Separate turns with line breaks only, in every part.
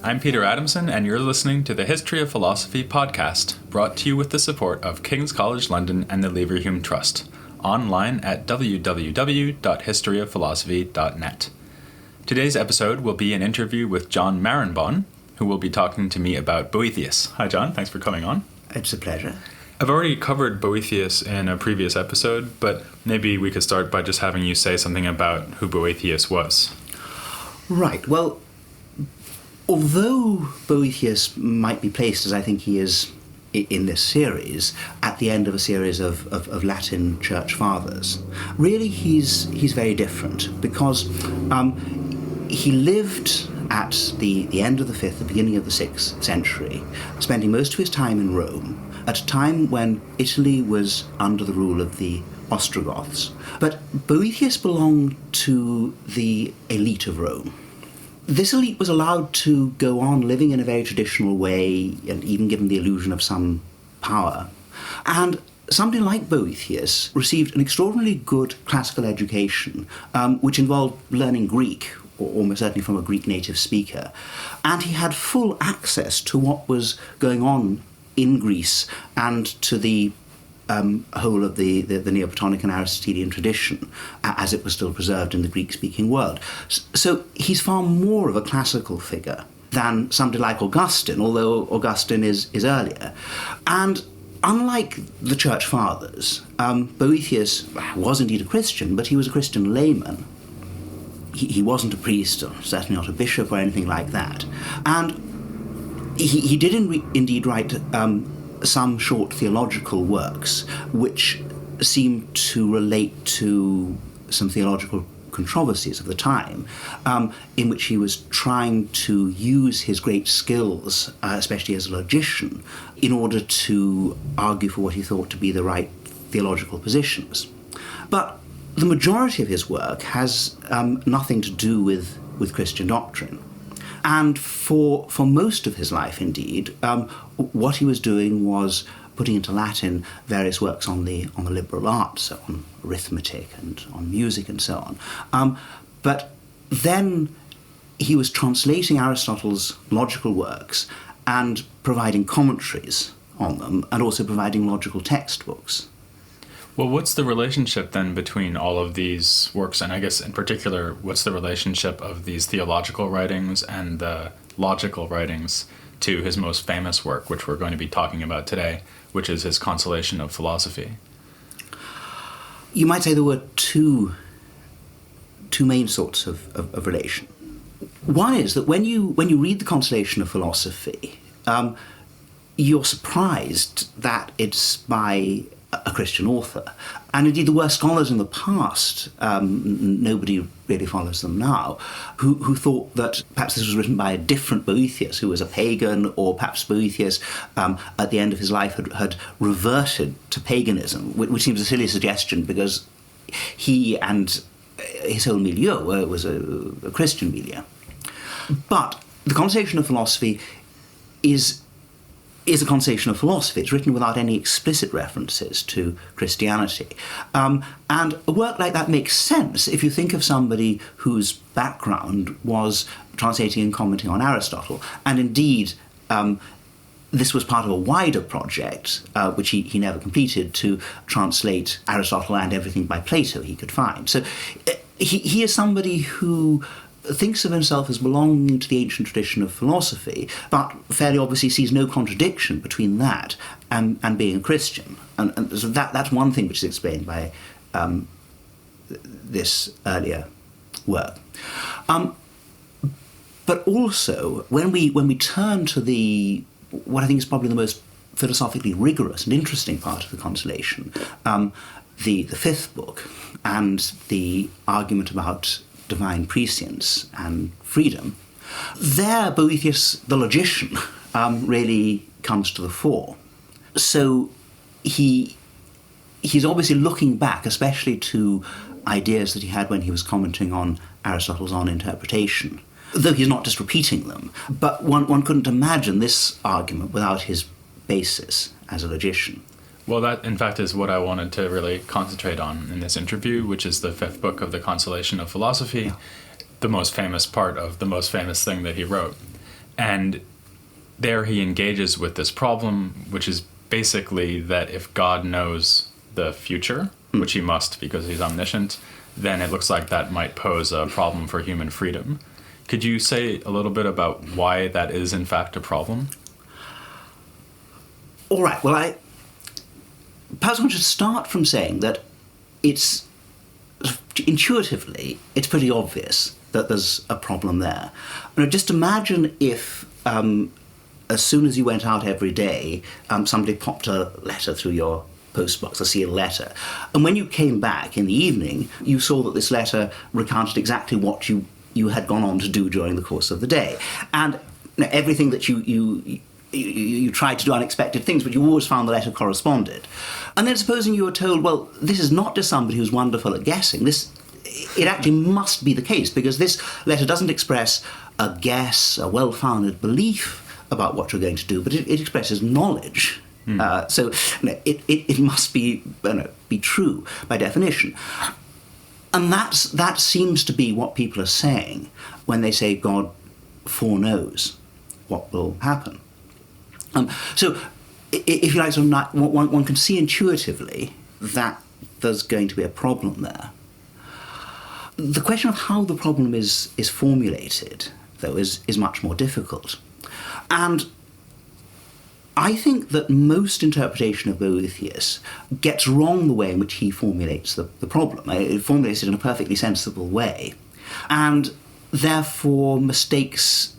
I'm Peter Adamson, and you're listening to the History of Philosophy podcast, brought to you with the support of King's College London and the Leverhulme Trust, online at www.historyofphilosophy.net. Today's episode will be an interview with John Marenbon, who will be talking to me about Boethius. Hi, John. Thanks for coming on.
It's a pleasure.
I've already covered Boethius in a previous episode, but maybe we could start by just having you say something about who Boethius was.
Right. Well, although Boethius might be placed, as I think he is in this series, at the end of a series of Latin church fathers, really he's very different because he lived at the end of the 5th, the beginning of the 6th century, spending most of his time in Rome, at a time when Italy was under the rule of the Ostrogoths. But Boethius belonged to the elite of Rome. This elite was allowed to go on living in a very traditional way and even given the illusion of some power. And somebody like Boethius received an extraordinarily good classical education, which involved learning Greek, or almost certainly from a Greek native speaker. And he had full access to what was going on in Greece and to the whole of the Neoplatonic and Aristotelian tradition as it was still preserved in the Greek-speaking world. So he's far more of a classical figure than somebody like Augustine, although Augustine is earlier. And unlike the Church Fathers, Boethius was indeed a Christian, but he was a Christian layman. He wasn't a priest, or certainly not a bishop or anything like that. And he did indeed write some short theological works which seem to relate to some theological controversies of the time, in which he was trying to use his great skills, especially as a logician, in order to argue for what he thought to be the right theological positions. But the majority of his work has nothing to do with Christian doctrine. And for most of his life, indeed, what he was doing was putting into Latin various works on the liberal arts, so on arithmetic and on music and so on. But then he was translating Aristotle's logical works and providing commentaries on them, and also providing logical textbooks.
Well, what's the relationship then between all of these works, and I guess in particular, what's the relationship of these theological writings and the logical writings to his most famous work, which we're going to be talking about today, which is his Consolation of Philosophy?
You might say there were two main sorts of relation. One is that when you read the Consolation of Philosophy, you're surprised that it's by a Christian author. And indeed, there were scholars in the past, nobody really follows them now, who thought that perhaps this was written by a different Boethius, who was a pagan, or perhaps Boethius, at the end of his life, had reverted to paganism, which seems a silly suggestion because he and his whole milieu was a Christian milieu. But the Consolation of Philosophy is a consolation of philosophy. It's written without any explicit references to Christianity. And a work like that makes sense if you think of somebody whose background was translating and commenting on Aristotle. And indeed, this was part of a wider project, which he never completed, to translate Aristotle and everything by Plato he could find. So he is somebody who thinks of himself as belonging to the ancient tradition of philosophy, but fairly obviously sees no contradiction between that and being a Christian. And so that's one thing which is explained by this earlier work. But also, when we turn to what I think is probably the most philosophically rigorous and interesting part of the Consolation, the fifth book, and the argument about divine prescience and freedom, there Boethius, the logician, really comes to the fore. So he's obviously looking back, especially to ideas that he had when he was commenting on Aristotle's On Interpretation, though he's not just repeating them. But one couldn't imagine this argument without his basis as a logician.
Well, that, in fact, is what I wanted to really concentrate on in this interview, which is the fifth book of the Consolation of Philosophy, the most famous part of the most famous thing that he wrote. And there he engages with this problem, which is basically that if God knows the future, which he must because he's omniscient, then it looks like that might pose a problem for human freedom. Could you say a little bit about why that is in fact a problem?
All right, well, perhaps I should start from saying that it's intuitively, it's pretty obvious that there's a problem there. Just imagine if as soon as you went out every day, somebody popped a letter through your postbox, a sealed letter. And when you came back in the evening, you saw that this letter recounted exactly what you had gone on to do during the course of the day. And everything that you tried to do, unexpected things, but you always found the letter corresponded. And then supposing you were told, well, this is not just somebody who's wonderful at guessing. It actually must be the case, because this letter doesn't express a guess, a well-founded belief about what you're going to do, but it expresses knowledge. So it must be true by definition. And that seems to be what people are saying when they say God foreknows what will happen. So if you like, one can see intuitively that there's going to be a problem there. The question of how the problem is formulated, though, is much more difficult. And I think that most interpretation of Boethius gets wrong the way in which he formulates the problem. It formulates it in a perfectly sensible way, and therefore mistakes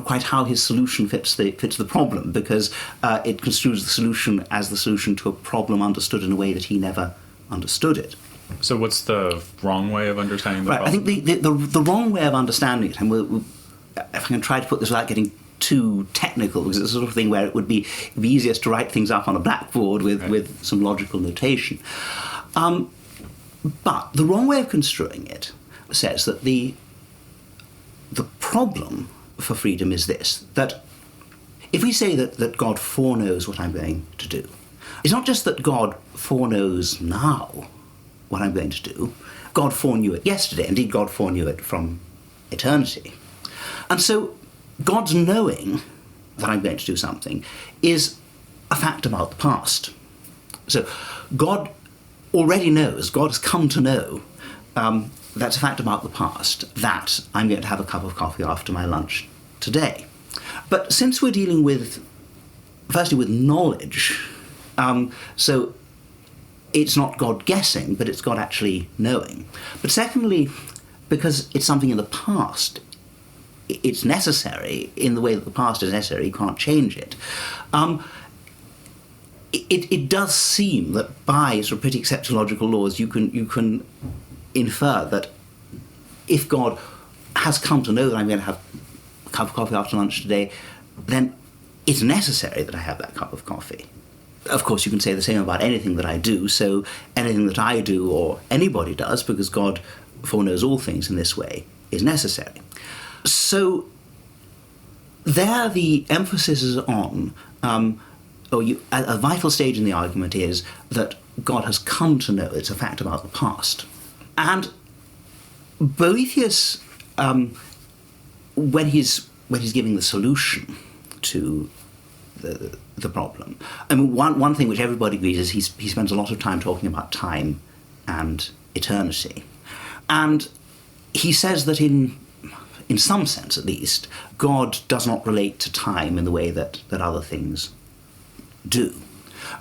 quite how his solution fits the problem, because it construes the solution as the solution to a problem understood in a way that he never understood it.
So what's the wrong way of understanding the problem?
I think the wrong way of understanding it, and if I can try to put this without getting too technical, because it's the sort of thing where it would be easiest to write things up on a blackboard with some logical notation. But the wrong way of construing it says that the problem for freedom is this, that if we say that God foreknows what I'm going to do, it's not just that God foreknows now what I'm going to do. God foreknew it yesterday. Indeed, God foreknew it from eternity. And so God's knowing that I'm going to do something is a fact about the past. So God already knows, God has come to know, that's a fact about the past, that I'm going to have a cup of coffee after my lunch today. But since we're dealing firstly with knowledge, so it's not God guessing, but it's God actually knowing. But secondly, because it's something in the past, it's necessary in the way that the past is necessary, you can't change it. It does seem that by sort of pretty accepted logical laws, you can infer that if God has come to know that I'm going to have a cup of coffee after lunch today, then it's necessary that I have that cup of coffee. Of course, you can say the same about anything that I do, so anything that I do or anybody does, because God foreknows all things in this way, is necessary. So there the emphasis is on, a vital stage in the argument is that God has come to know, it's a fact about the past. And Boethius, when he's giving the solution to the problem, I mean, one thing which everybody agrees is he spends a lot of time talking about time and eternity. And he says that in some sense at least, God does not relate to time in the way that other things do.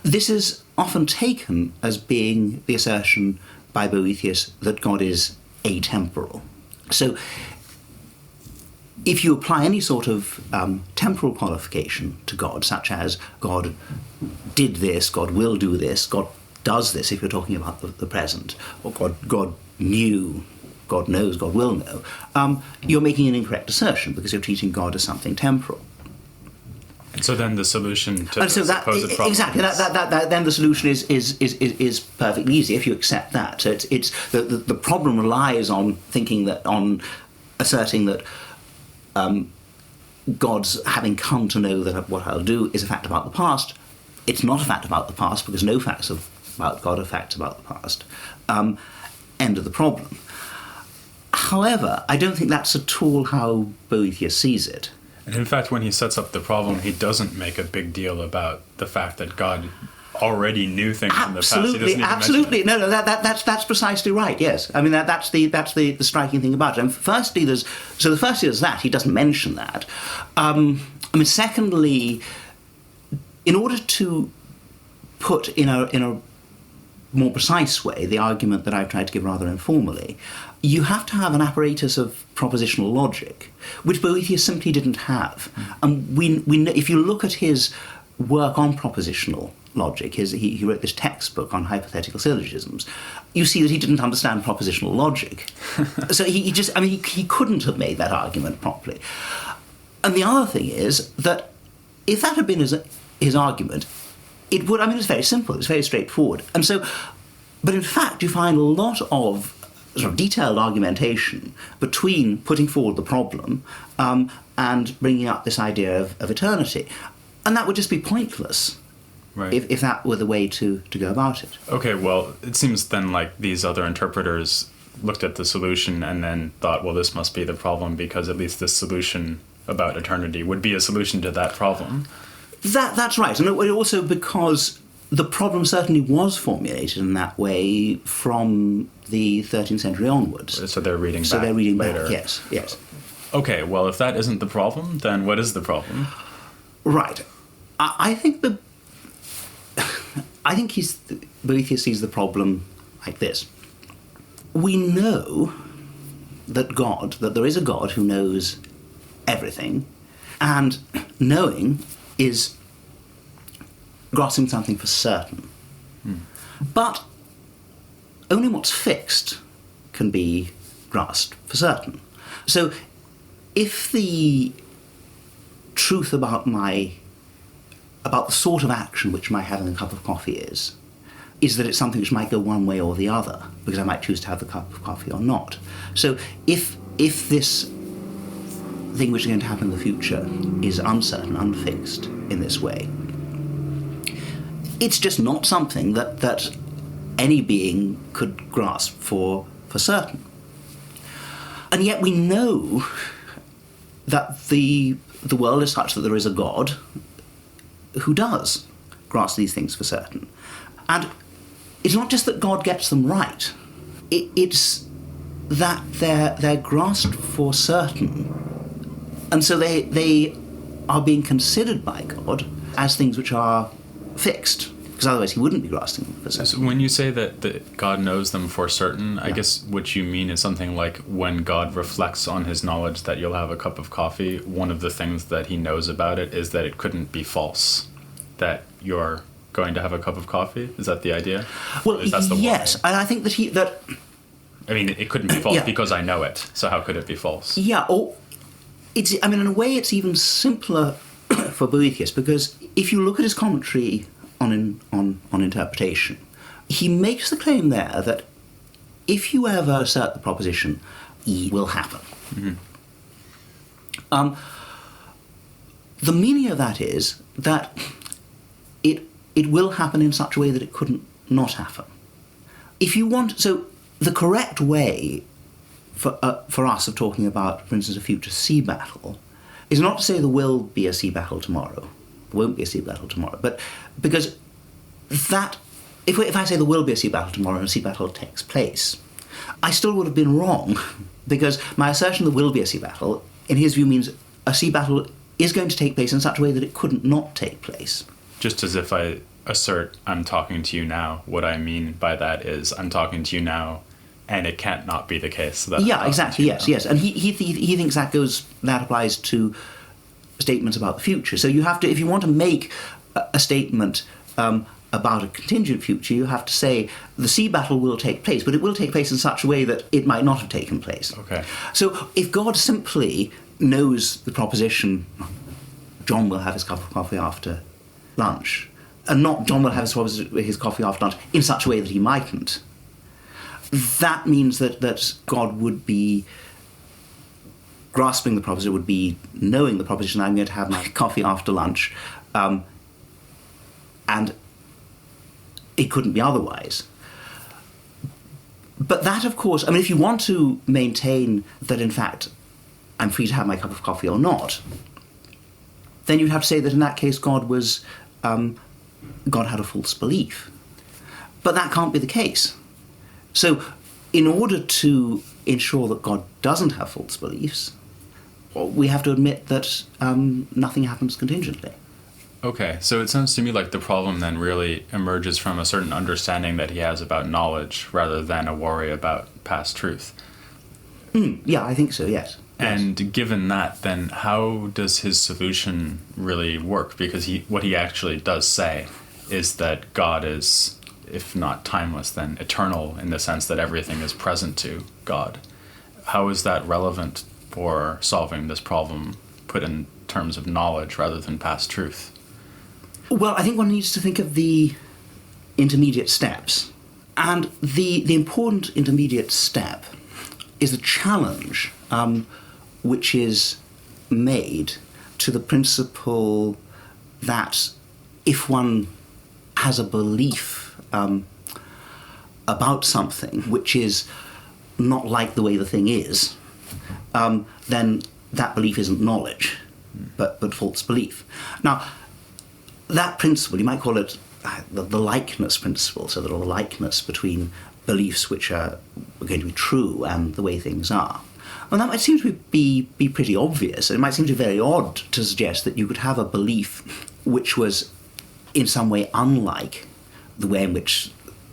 This is often taken as being the assertion by Boethius that God is atemporal. So if you apply any sort of temporal qualification to God, such as God did this, God will do this, God does this, if you're talking about the present, or God knew, God knows, God will know, you're making an incorrect assertion because you're treating God as something temporal.
And so then the solution to the supposed problem
exactly then the solution is perfectly easy if you accept that. So it's the problem relies on asserting that God's having come to know that what I'll do is a fact about the past. It's not a fact about the past because no facts about God are facts about the past. End of the problem. However, I don't think that's at all how Boethius sees it.
And in fact, when he sets up the problem, he doesn't make a big deal about the fact that God already knew things from the past. He doesn't even
Absolutely.
mention it.
No, that's precisely right. Yes, I mean that's the striking thing about it. And firstly, there's that he doesn't mention that. Secondly, in order to put in a more precise way the argument that I've tried to give rather informally, you have to have an apparatus of propositional logic, which Boethius simply didn't have. And we if you look at his work on propositional logic, he wrote this textbook on hypothetical syllogisms, you see that he didn't understand propositional logic. So he couldn't have made that argument properly. And the other thing is that if that had been his argument, it would, it's very simple, it's very straightforward. And so, but in fact, you find a lot of sort of detailed argumentation between putting forward the problem and bringing up this idea of eternity. And that would just be pointless. Right. If that were the way to go about it.
Okay, well, it seems then like these other interpreters looked at the solution and then thought, well, this must be the problem because at least this solution about eternity would be a solution to that problem.
That's right. And also because the problem certainly was formulated in that way from the 13th century onwards.
So they're reading back.
So they're reading
later.
Back, yes.
Okay, well, if that isn't the problem, then what is the problem?
Right. I think Boethius sees the problem like this. We know that there is a God who knows everything, and knowing is grasping something for certain. But only what's fixed can be grasped for certain. So if the truth about the sort of action which my having a cup of coffee is that it's something which might go one way or the other, because I might choose to have the cup of coffee or not. So if this thing which is going to happen in the future is uncertain, unfixed in this way, it's just not something that any being could grasp for certain. And yet we know that the world is such that there is a God who does grasp these things for certain. And it's not just that God gets them right, it's that they're grasped for certain. And so they are being considered by God as things which are fixed, because otherwise he wouldn't be grasping them for certain.
So when you say that God knows them for certain, I guess what you mean is something like when God reflects on his knowledge that you'll have a cup of coffee, one of the things that he knows about it is that it couldn't be false, that you're going to have a cup of coffee? Is that the idea?
Well, yes, and I think that
it couldn't be false because I know it, so how could it be false?
Yeah, or in a way it's even simpler for Boethius, because if you look at his commentary on interpretation, he makes the claim there that if you ever assert the proposition, E will happen. Mm-hmm. The meaning of that is that it will happen in such a way that it couldn't not happen. If you want, so the correct way for us of talking about, for instance, a future sea battle, is not to say there will be a sea battle tomorrow. There won't be a sea battle tomorrow, but because that, if I say there will be a sea battle tomorrow and a sea battle takes place, I still would have been wrong, because my assertion there will be a sea battle, in his view, means a sea battle is going to take place in such a way that it couldn't not take place.
Just as if I assert I'm talking to you now, what I mean by that is I'm talking to you now and it can't not be the case.
Exactly, yes. And he thinks that applies to statements about the future. So you have to, if you want to make a statement about a contingent future, you have to say the sea battle will take place, but it will take place in such a way that it might not have taken place.
Okay.
So if God simply knows the proposition, John will have his cup of coffee after lunch, and not John will have his coffee after lunch in such a way that he mightn't, that means that God would be grasping the proposition, would be knowing the proposition, I'm going to have my coffee after lunch, and it couldn't be otherwise. But that, of course, I mean, if you want to maintain that, in fact, I'm free to have my cup of coffee or not, then you'd have to say that in that case God had a false belief. But that can't be the case. So in order to ensure that God doesn't have false beliefs, we have to admit that nothing happens contingently.
Okay, so it sounds to me like the problem then really emerges from a certain understanding that he has about knowledge rather than a worry about past truth.
Yeah, I think so, yes.
And given that, then how does his solution really work? Because what he actually does say is that God is, if not timeless, then eternal in the sense that everything is present to God. How is that relevant for solving this problem put in terms of knowledge rather than past truth?
Well, I think one needs to think of the intermediate steps. And the important intermediate step is the challenge which is made to the principle that if one has a belief about something which is not like the way the thing is, then that belief isn't knowledge, but false belief. Now, that principle, you might call it the likeness principle, so that a likeness between beliefs which are going to be true and the way things are. And that might seem to be pretty obvious. It might seem to be very odd to suggest that you could have a belief which was in some way unlike the way in which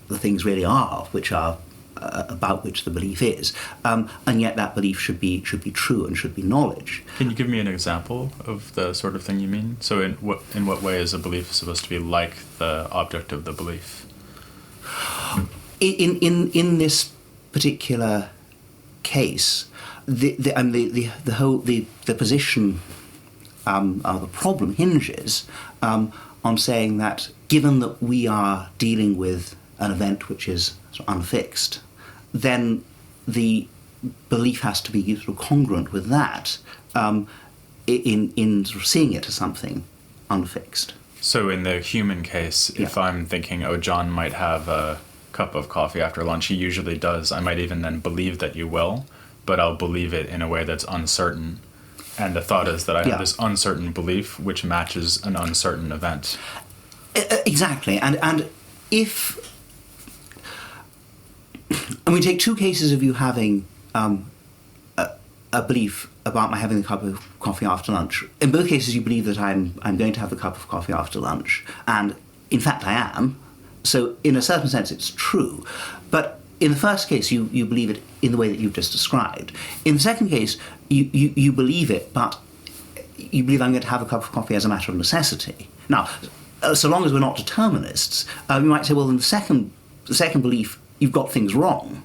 the things really are, which are about which the belief is, and yet that belief should be true and should be knowledge.
Can you give me an example of the sort of thing you mean? So in what way is a belief supposed to be like the object of the belief?
In this particular case, the position the problem hinges on saying that given that we are dealing with an event which is sort of unfixed, then the belief has to be sort of congruent with that in sort of seeing it as something unfixed.
So in the human case, if I'm thinking, oh, John might have a cup of coffee after lunch, he usually does, I might even then believe that you will, but I'll believe it in a way that's uncertain. And the thought is that I have this uncertain belief which matches an uncertain event.
Exactly. And if... And we take two cases of you having a belief about my having a cup of coffee after lunch. In both cases, you believe that I'm going to have a cup of coffee after lunch, and in fact I am. So in a certain sense, it's true. But in the first case, you believe it in the way that you've just described. In the second case, you believe it, but you believe I'm going to have a cup of coffee as a matter of necessity. Now, so long as we're not determinists, we might say, well, in the second belief, you've got things wrong.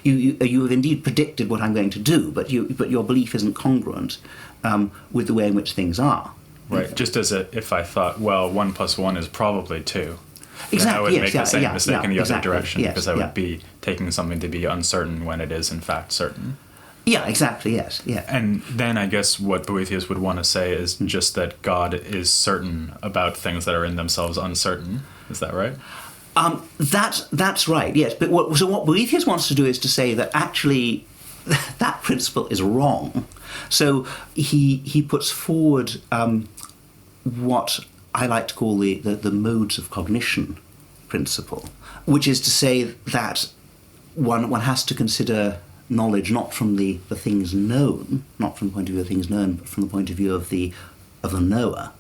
You have indeed predicted what I'm going to do, but your belief isn't congruent with the way in which things are.
Right. Just as if I thought, well, 1 + 1 is probably 2.
Exactly.
Then I would make the same mistake in the other
exactly,
direction because I would
yeah.
be taking something to be uncertain when it is in fact certain.
Yeah, exactly, yes. Yeah.
And then I guess what Boethius would want to say is just that God is certain about things that are in themselves uncertain. Is that right?
That's right, yes. But what Boethius wants to do is to say that actually that principle is wrong. So he puts forward what I like to call the modes of cognition principle, which is to say that one has to consider knowledge not from the things known, not from the point of view of things known, but from the point of view of the knower,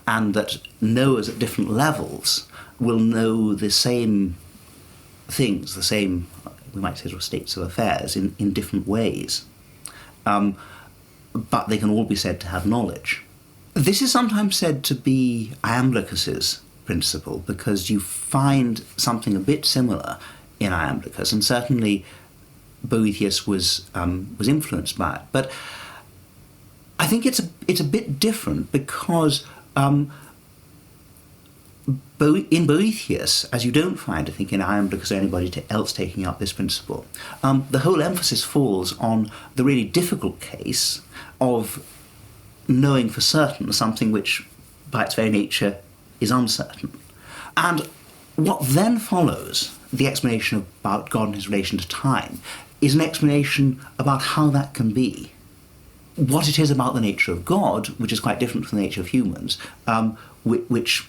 and that knowers at different levels will know the same things, the same, we might say, sort of states of affairs in different ways, but they can all be said to have knowledge. This is sometimes said to be Iamblichus's principle because you find something a bit similar in Iamblichus, and certainly Boethius was influenced by it. But I think it's a bit different because in Boethius, as you don't find, I think, in Iamblichus or anybody else taking up this principle, the whole emphasis falls on the really difficult case of knowing for certain something which, by its very nature, is uncertain. And What then follows, the explanation about God and his relation to time, is an explanation about how that can be. What it is about the nature of God, which is quite different from the nature of humans, which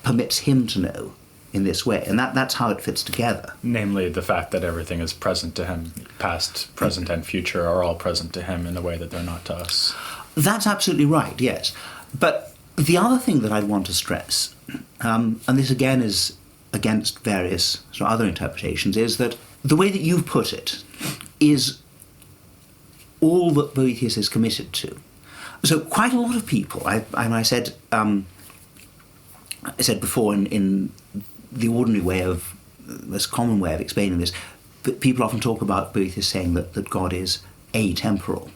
permits him to know in this way. And that's how it fits together.
Namely, the fact that everything is present to him, past, present, and future are all present to him in the way that they're not to us.
That's absolutely right, yes. But the other thing that I'd want to stress, and this again is against various sort of other interpretations, is that the way that you've put it is all that Boethius is committed to. So quite a lot of people, I said before in the ordinary way of, this common way of explaining this, that people often talk about Boethius saying that God is atemporal.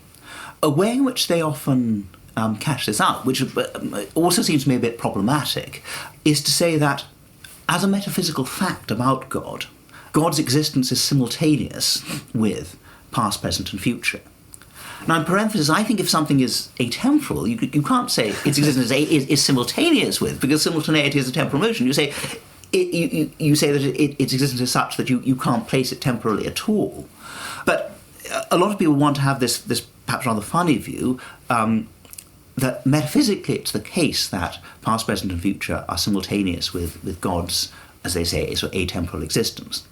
A way in which they often cash this out, which also seems to me a bit problematic, is to say that as a metaphysical fact about God, God's existence is simultaneous with past, present and future. Now, in parenthesis, I think if something is atemporal, you can't say its existence is simultaneous with, because simultaneity is a temporal motion. You say you say that its existence is such that you can't place it temporally at all. But a lot of people want to have this perhaps rather funny view that metaphysically it's the case that past, present and future are simultaneous with God's, as they say, sort of atemporal existence.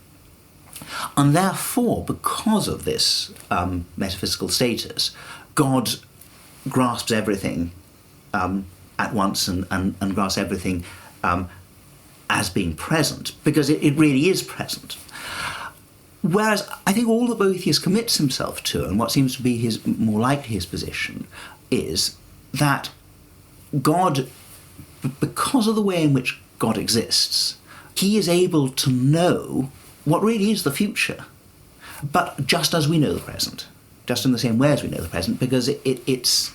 And therefore, because of this metaphysical status, God grasps everything at once and grasps everything as being present, because it really is present. Whereas I think all that Boethius commits himself to, and what seems to be more likely his position, is that God, because of the way in which God exists, he is able to know what really is the future, but just as we know the present, just in the same way as we know the present, because it's,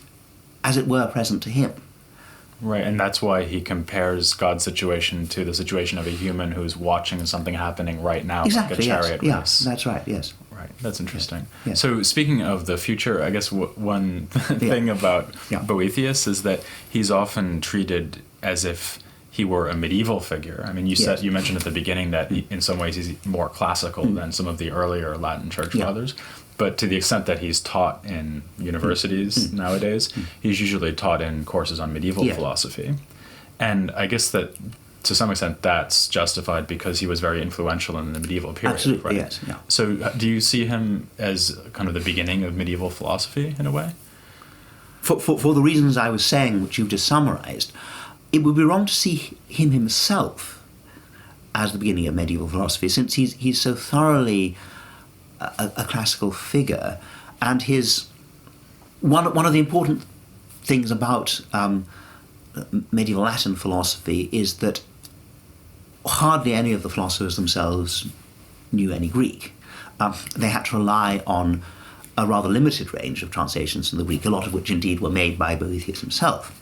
as it were, present to him.
Right, and that's why he compares God's situation to the situation of a human who's watching something happening right now,
exactly,
like a chariot race.
Yes, that's right, yes.
Right, that's interesting.
Yes.
So speaking of the future, I guess one thing about Boethius is that he's often treated as if he were a medieval figure. I mean, you mentioned at the beginning that in some ways he's more classical than some of the earlier Latin church fathers. But to the extent that he's taught in universities nowadays, he's usually taught in courses on medieval philosophy. And I guess that to some extent that's justified because he was very influential in the medieval period.
Absolutely,
right?
yes. Yeah.
So do you see him as kind of the beginning of medieval philosophy in a way?
For the reasons I was saying, which you've just summarised, it would be wrong to see him himself as the beginning of medieval philosophy, since he's so thoroughly a classical figure, and one of the important things about medieval Latin philosophy is that hardly any of the philosophers themselves knew any Greek. They had to rely on a rather limited range of translations from the Greek, a lot of which indeed were made by Boethius himself.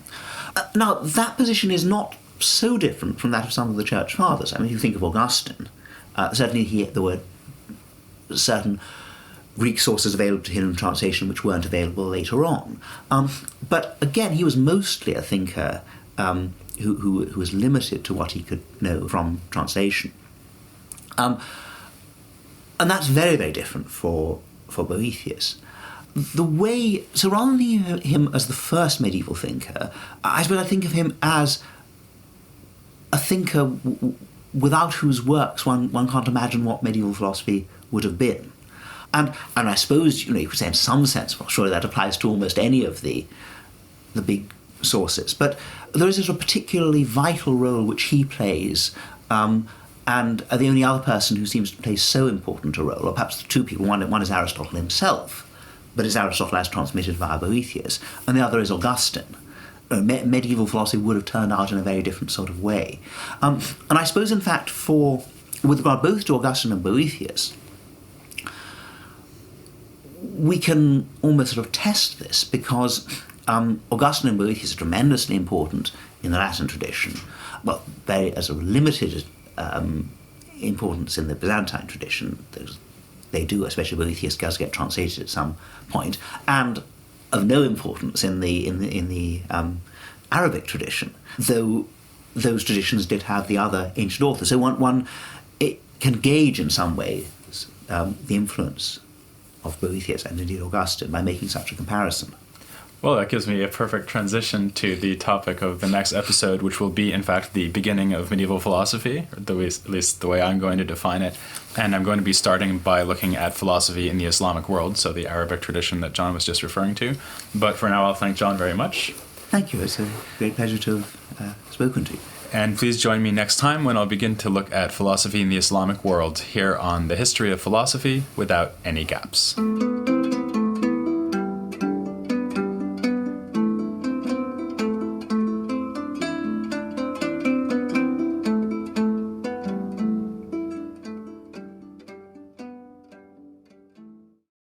Now, that position is not so different from that of some of the Church Fathers. I mean, if you think of Augustine, certainly there were certain Greek sources available to him in translation which weren't available later on. But again, he was mostly a thinker who was limited to what he could know from translation. And that's very, very different for Boethius. So rather than thinking of him as the first medieval thinker, I suppose I think of him as a thinker without whose works one can't imagine what medieval philosophy would have been. And I suppose, you could say in some sense, well, surely that applies to almost any of the big sources. But there is a particularly vital role which he plays, and the only other person who seems to play so important a role, or perhaps the two people, one is Aristotle himself, but it's Aristotle as transmitted via Boethius, and the other is Augustine. Medieval philosophy would have turned out in a very different sort of way. And I suppose, in fact, with regard both to Augustine and Boethius, we can almost sort of test this, because Augustine and Boethius are tremendously important in the Latin tradition, well, very as a limited importance in the Byzantine tradition. They do, especially Boethius, does get translated at some point, and of no importance in the Arabic tradition, though those traditions did have the other ancient authors. So one it can gauge in some ways the influence of Boethius and indeed Augustine by making such a comparison.
Well, that gives me a perfect transition to the topic of the next episode, which will be, in fact, the beginning of medieval philosophy, or at least the way I'm going to define it. And I'm going to be starting by looking at philosophy in the Islamic world, so the Arabic tradition that John was just referring to. But for now, I'll thank John very much.
Thank you. It's a great pleasure to have spoken to you.
And please join me next time when I'll begin to look at philosophy in the Islamic world here on The History of Philosophy Without Any Gaps.